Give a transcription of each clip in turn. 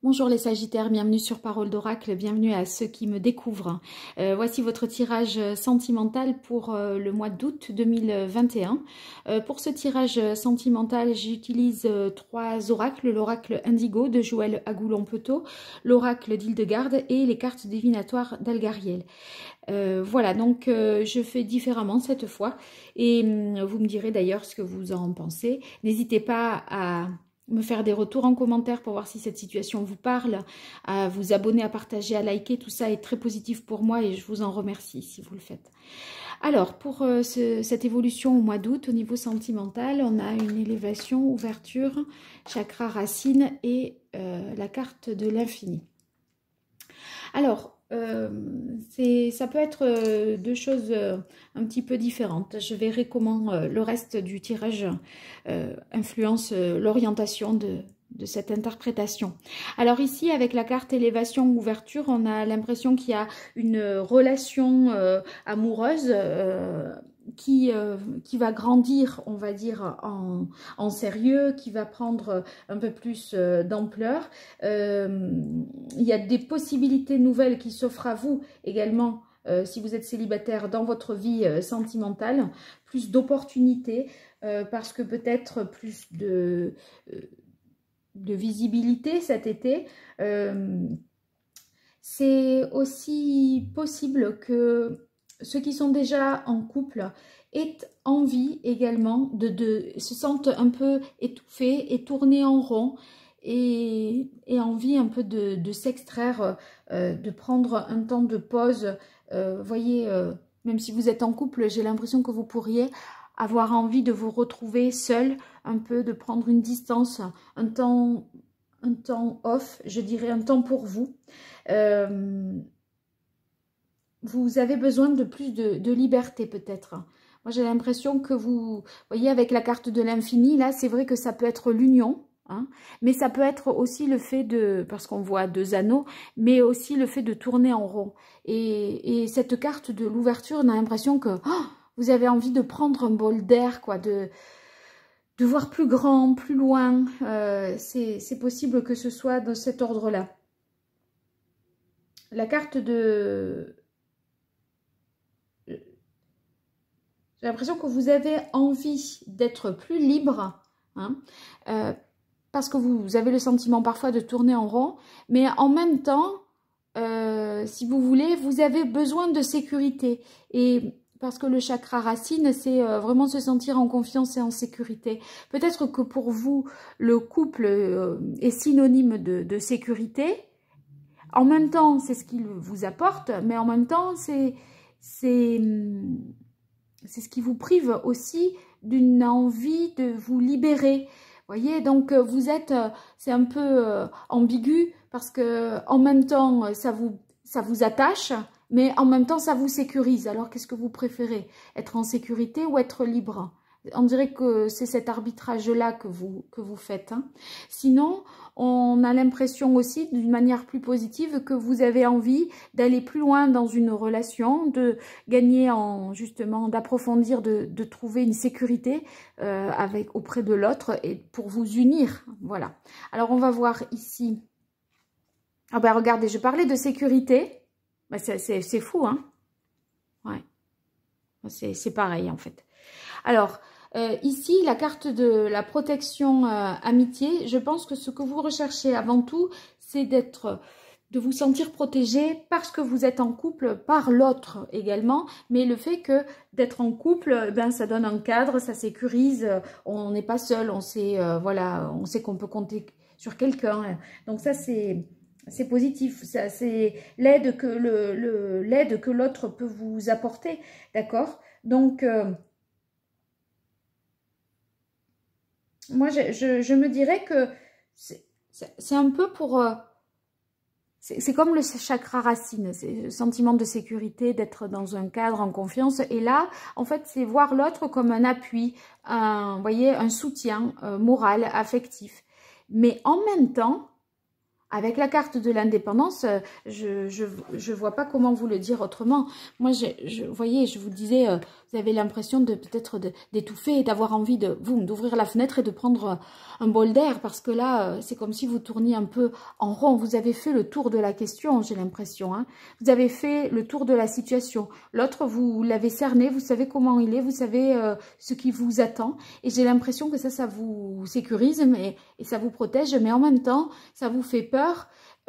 Bonjour les Sagittaires, bienvenue sur Parole d'Oracle, bienvenue à ceux qui me découvrent. Voici votre tirage sentimental pour le mois d'août 2021. Pour ce tirage sentimental, j'utilise trois oracles, l'oracle Indigo de Joël Agoulon-Petot, l'oracle d'Hildegarde et les cartes divinatoires d'Algariel. Voilà, donc je fais différemment cette fois et vous me direz d'ailleurs ce que vous en pensez. N'hésitez pas à me faire des retours en commentaire pour voir si cette situation vous parle, à vous abonner, à partager, à liker, tout ça est très positif pour moi et je vous en remercie si vous le faites. Alors, pour cette évolution au mois d'août, au niveau sentimental, on a une élévation, ouverture, chakra racine et la carte de l'infini. Alors, ça peut être deux choses un petit peu différentes. Je verrai comment le reste du tirage influence l'orientation de cette interprétation. Alors ici, avec la carte élévation ouverture, on a l'impression qu'il y a une relation amoureuse qui va grandir, on va dire, en sérieux, qui va prendre un peu plus d'ampleur. Il y a des possibilités nouvelles qui s'offrent à vous également, si vous êtes célibataire, dans votre vie sentimentale, plus d'opportunités, parce que peut-être plus de visibilité cet été. C'est aussi possible que ceux qui sont déjà en couple aient envie également se sentent un peu étouffés et tournés en rond et envie un peu de s'extraire, de prendre un temps de pause. Voyez, même si vous êtes en couple, j'ai l'impression que vous pourriez avoir envie de vous retrouver seul, un peu de prendre une distance, un temps off, je dirais un temps pour vous. Vous avez besoin de plus de liberté peut-être. Moi j'ai l'impression que vous voyez avec la carte de l'infini, là c'est vrai que ça peut être l'union, hein, mais ça peut être aussi le fait de, parce qu'on voit deux anneaux, mais aussi le fait de tourner en rond. Et cette carte de l'ouverture, on a l'impression que vous avez envie de prendre un bol d'air, quoi, de voir plus grand, plus loin. C'est possible que ce soit dans cet ordre-là. La carte de... J'ai l'impression que vous avez envie d'être plus libre, hein, parce que vous avez le sentiment parfois de tourner en rond, mais en même temps, si vous voulez, vous avez besoin de sécurité. Et parce que le chakra racine, c'est vraiment se sentir en confiance et en sécurité. Peut-être que pour vous, le couple est synonyme de sécurité. En même temps, c'est ce qu'il vous apporte, mais en même temps, c'est ce qui vous prive aussi d'une envie de vous libérer. Voyez, donc vous êtes, c'est un peu ambigu parce que en même temps ça vous attache, mais en même temps ça vous sécurise. Alors qu'est-ce que vous préférez, être en sécurité ou être libre? On dirait que c'est cet arbitrage-là que vous faites, hein. Sinon, on a l'impression aussi, d'une manière plus positive, que vous avez envie d'aller plus loin dans une relation, de gagner justement, d'approfondir, de trouver une sécurité auprès de l'autre et pour vous unir. Voilà. Alors, on va voir ici. Ah ben, regardez, je parlais de sécurité. Ben, c'est fou, hein? Ouais. C'est pareil, en fait. Alors, ici, la carte de la protection amitié, je pense que ce que vous recherchez avant tout, c'est de vous sentir protégé parce que vous êtes en couple, par l'autre également, mais le fait que d'être en couple, ben, ça donne un cadre, ça sécurise, on n'est pas seul, on sait, voilà, on sait qu'on peut compter sur quelqu'un. Donc ça, c'est positif, c'est l'aide que l'autre peut vous apporter, d'accord? Donc, moi, je me dirais que c'est un peu pour... c'est comme le chakra racine, c'est le sentiment de sécurité, d'être dans un cadre en confiance. Et là, en fait, c'est voir l'autre comme un appui, vous voyez, un soutien moral, affectif. Mais en même temps, avec la carte de l'indépendance, je vois pas comment vous le dire autrement. Moi, vous voyez, je vous disais, vous avez l'impression de peut-être d'étouffer et d'avoir envie d'ouvrir la fenêtre et de prendre un bol d'air, parce que là, c'est comme si vous tourniez un peu en rond. Vous avez fait le tour de la question, j'ai l'impression. Hein. Vous avez fait le tour de la situation. L'autre, vous l'avez cerné, vous savez comment il est, vous savez ce qui vous attend. Et j'ai l'impression que ça vous sécurise et ça vous protège, mais en même temps, ça vous fait peur.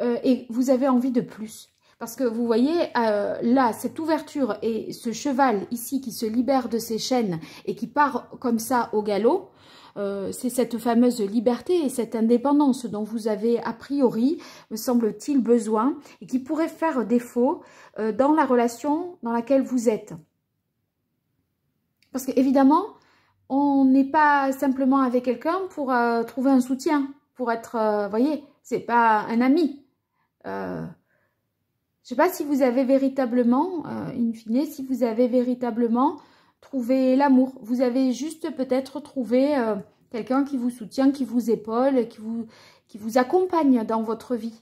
Et vous avez envie de plus. Parce que vous voyez, là, cette ouverture et ce cheval ici qui se libère de ses chaînes et qui part comme ça au galop, c'est cette fameuse liberté et cette indépendance dont vous avez a priori, me semble-t-il, besoin et qui pourrait faire défaut dans la relation dans laquelle vous êtes. Parce qu'évidemment, on n'est pas simplement avec quelqu'un pour trouver un soutien, pour être, voyez, c'est pas un ami. Je sais pas si vous avez véritablement, in fine, si vous avez véritablement trouvé l'amour. Vous avez juste peut-être trouvé quelqu'un qui vous soutient, qui vous épaule, qui vous accompagne dans votre vie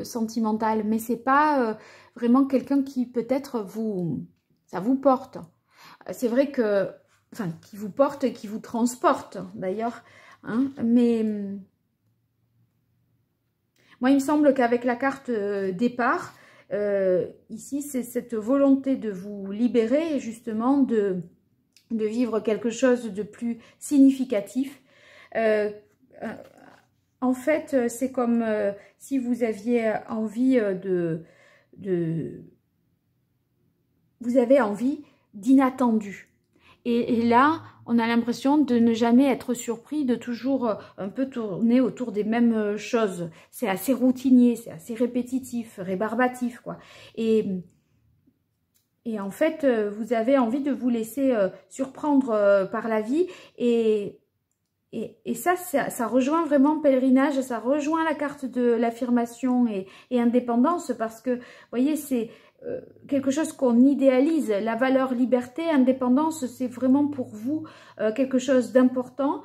sentimentale. Mais c'est pas vraiment quelqu'un qui peut-être ça vous porte. C'est vrai que, enfin, qui vous porte et qui vous transporte d'ailleurs. Hein, mais moi, il me semble qu'avec la carte départ, ici, c'est cette volonté de vous libérer et justement de vivre quelque chose de plus significatif. En fait, c'est comme si vous aviez envie vous avez envie d'inattendu. Et là, on a l'impression de ne jamais être surpris, de toujours un peu tourner autour des mêmes choses. C'est assez routinier, c'est assez répétitif, rébarbatif, quoi. Et en fait, vous avez envie de vous laisser surprendre par la vie. Et ça rejoint vraiment pèlerinage, ça rejoint la carte de l'affirmation et indépendance, parce que, vous voyez, c'est quelque chose qu'on idéalise. La valeur liberté, indépendance, c'est vraiment pour vous quelque chose d'important.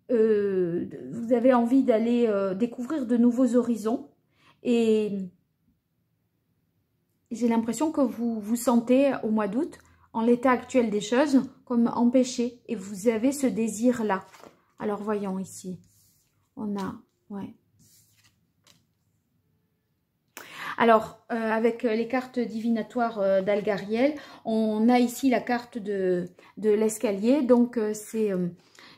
Vous avez envie d'aller découvrir de nouveaux horizons et j'ai l'impression que vous vous sentez au mois d'août, en l'état actuel des choses, comme empêché et vous avez ce désir-là. Alors voyons ici, on a, ouais. Alors, avec les cartes divinatoires d'Algariel, on a ici la carte de l'escalier. Donc, c'est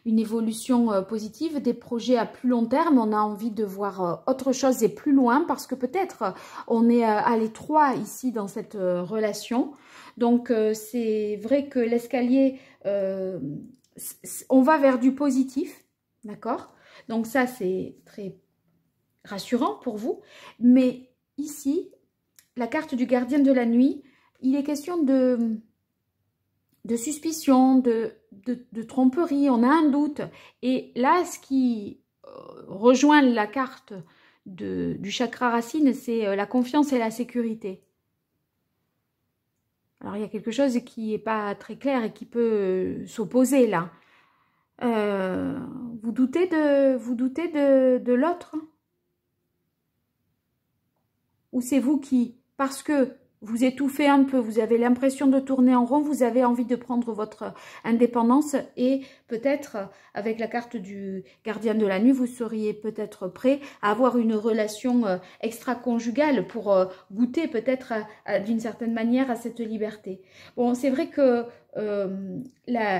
une évolution positive, des projets à plus long terme. On a envie de voir autre chose et plus loin parce que peut-être on est à l'étroit ici dans cette relation. Donc, c'est vrai que l'escalier, on va vers du positif, d'accord? Donc, ça, c'est très rassurant pour vous. Mais ici, la carte du gardien de la nuit, il est question de suspicion, de tromperie, on a un doute. Et là, ce qui rejoint la carte du chakra racine, c'est la confiance et la sécurité. Alors, il y a quelque chose qui n'est pas très clair et qui peut s'opposer là. Vous doutez de l'autre ? Ou c'est vous qui, parce que vous étouffez un peu, vous avez l'impression de tourner en rond, vous avez envie de prendre votre indépendance et peut-être avec la carte du gardien de la nuit, vous seriez peut-être prêt à avoir une relation extra-conjugale pour goûter peut-être d'une certaine manière à cette liberté. Bon, c'est vrai que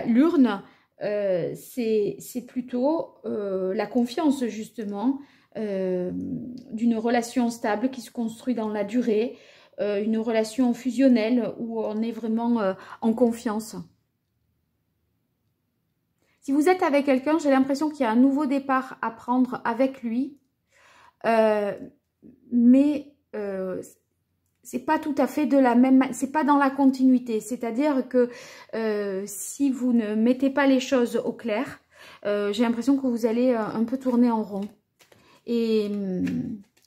l'urne, c'est plutôt la confiance justement, d'une relation stable qui se construit dans la durée, une relation fusionnelle où on est vraiment en confiance. Si vous êtes avec quelqu'un, j'ai l'impression qu'il y a un nouveau départ à prendre avec lui, mais c'est pas tout à fait de la même, c'est pas dans la continuité. C'est-à-dire que si vous ne mettez pas les choses au clair, j'ai l'impression que vous allez un peu tourner en rond. Et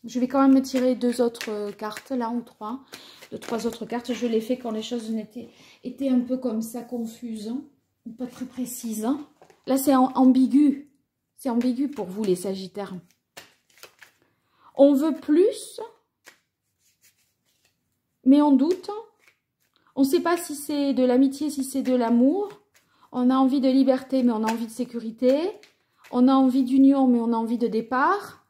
je vais quand même me tirer deux autres cartes, là, ou trois autres cartes. Je l'ai fait quand les choses étaient un peu comme ça, confuses, hein, pas très précises. Hein. Là, c'est ambigu. C'est ambigu pour vous, les Sagittaires. On veut plus, mais on doute. On ne sait pas si c'est de l'amitié, si c'est de l'amour. On a envie de liberté, mais on a envie de sécurité. On a envie d'union, mais on a envie de départ.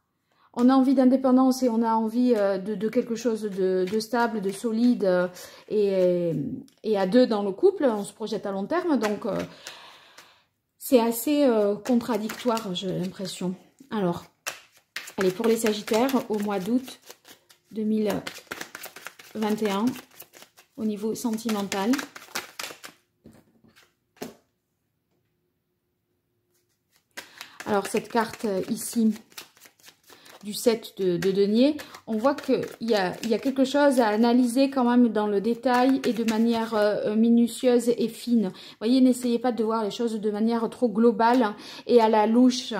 On a envie d'indépendance et on a envie de quelque chose de stable, de solide et à deux dans le couple. On se projette à long terme, donc c'est assez contradictoire, j'ai l'impression. Alors, allez, pour les Sagittaires, au mois d'août 2021, au niveau sentimental. Alors, cette carte ici, du 7 de denier, on voit qu'il y a quelque chose à analyser quand même dans le détail et de manière minutieuse et fine. Vous voyez, n'essayez pas de voir les choses de manière trop globale et à la louche.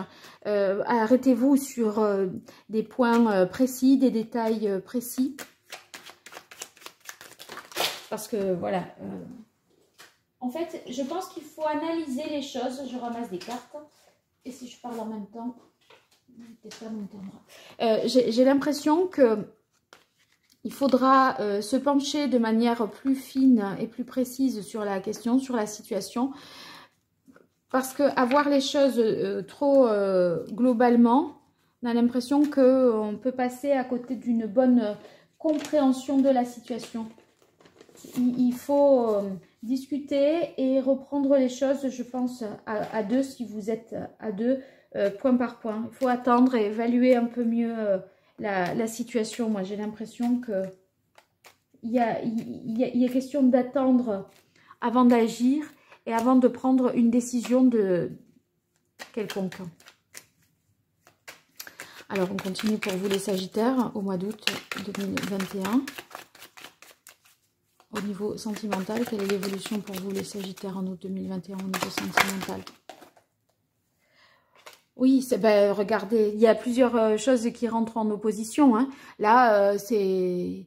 Arrêtez-vous sur des points précis, des détails précis. Parce que, voilà. En fait, je pense qu'il faut analyser les choses. Je ramasse des cartes. Et si je parle en même temps... J'ai l'impression que il faudra se pencher de manière plus fine et plus précise sur la question, sur la situation, parce que avoir les choses trop globalement, on a l'impression qu'on peut passer à côté d'une bonne compréhension de la situation. Il faut discuter et reprendre les choses, je pense, à deux, si vous êtes à deux, point par point. Il faut attendre et évaluer un peu mieux la situation. Moi, j'ai l'impression que il y a question d'attendre avant d'agir et avant de prendre une décision de quelconque. Alors, on continue pour vous les Sagittaires au mois d'août 2021. Au niveau sentimental, quelle est l'évolution pour vous les Sagittaires en août 2021 au niveau sentimental? Oui, ben, regardez, il y a plusieurs choses qui rentrent en opposition. Hein. Là, ils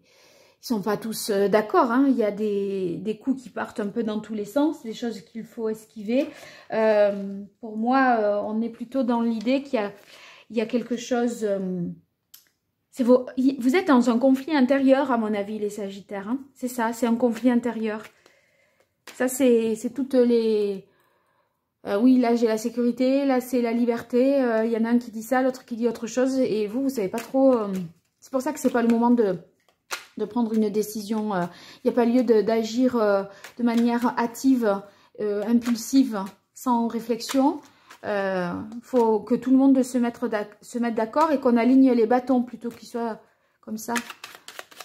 sont pas tous d'accord. Hein. Il y a des coups qui partent un peu dans tous les sens, des choses qu'il faut esquiver. Pour moi, on est plutôt dans l'idée qu'il y a quelque chose... vous êtes dans un conflit intérieur, à mon avis, les Sagittaires. Hein. C'est ça, c'est un conflit intérieur. Ça, c'est toutes les... oui, là, j'ai la sécurité, là, c'est la liberté. Il y en a un qui dit ça, l'autre qui dit autre chose. Et vous ne savez pas trop... c'est pour ça que ce n'est pas le moment de prendre une décision. Il n'y a pas lieu d'agir de manière hâtive, impulsive, sans réflexion. Faut que tout le monde se mette d'accord et qu'on aligne les bâtons plutôt qu'ils soient comme ça,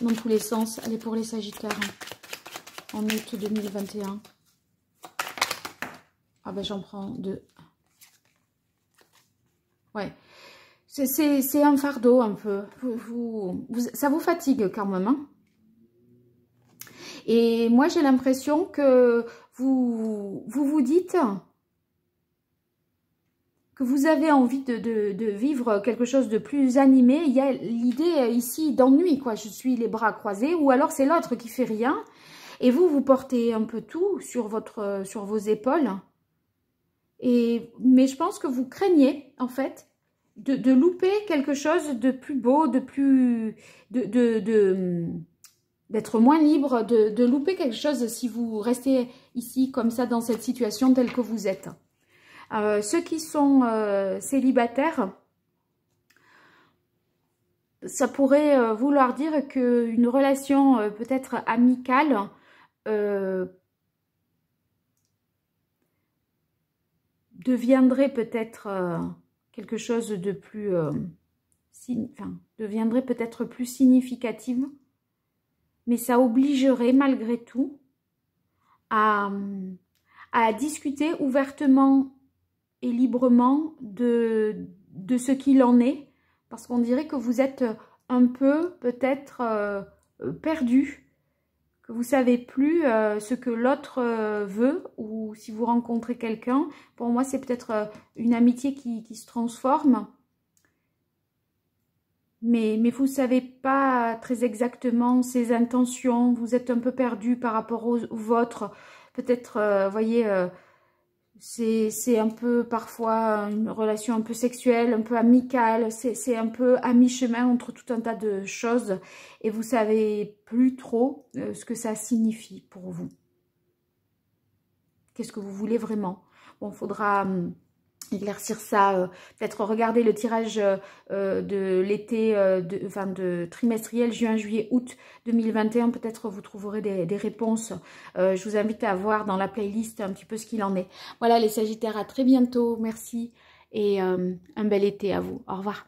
dans tous les sens. Allez, pour les Sagittaires, hein, en août 2021. Ah ben, j'en prends deux. Ouais. C'est un fardeau un peu. Ça vous fatigue quand même. Hein. Et moi, j'ai l'impression que vous dites que vous avez envie de vivre quelque chose de plus animé. Il y a l'idée ici d'ennui, quoi. Je suis les bras croisés. Ou alors, c'est l'autre qui fait rien. Et vous portez un peu tout sur vos épaules. Mais je pense que vous craignez, en fait, de louper quelque chose de plus beau, d'être moins libre, de louper quelque chose si vous restez ici comme ça dans cette situation telle que vous êtes. Ceux qui sont célibataires, ça pourrait vouloir dire qu'une relation peut-être amicale deviendrait peut-être quelque chose de plus... deviendrait peut-être plus significative, mais ça obligerait malgré tout à discuter ouvertement et librement de ce qu'il en est, parce qu'on dirait que vous êtes un peu peut-être perdu, que vous ne savez plus ce que l'autre veut, ou si vous rencontrez quelqu'un, pour moi c'est peut-être une amitié qui se transforme, mais vous ne savez pas très exactement ses intentions, vous êtes un peu perdu par rapport aux vôtres, peut-être, voyez, C'est un peu parfois une relation un peu sexuelle, un peu amicale, c'est un peu à mi-chemin entre tout un tas de choses et vous savez plus trop ce que ça signifie pour vous. Qu'est-ce que vous voulez vraiment? Bon, il faudra éclaircir ça, peut-être regarder le tirage de l'été, de trimestriel, juin, juillet, août 2021, peut-être vous trouverez des réponses. Je vous invite à voir dans la playlist un petit peu ce qu'il en est. Voilà les Sagittaires, à très bientôt, merci et un bel été à vous. Au revoir.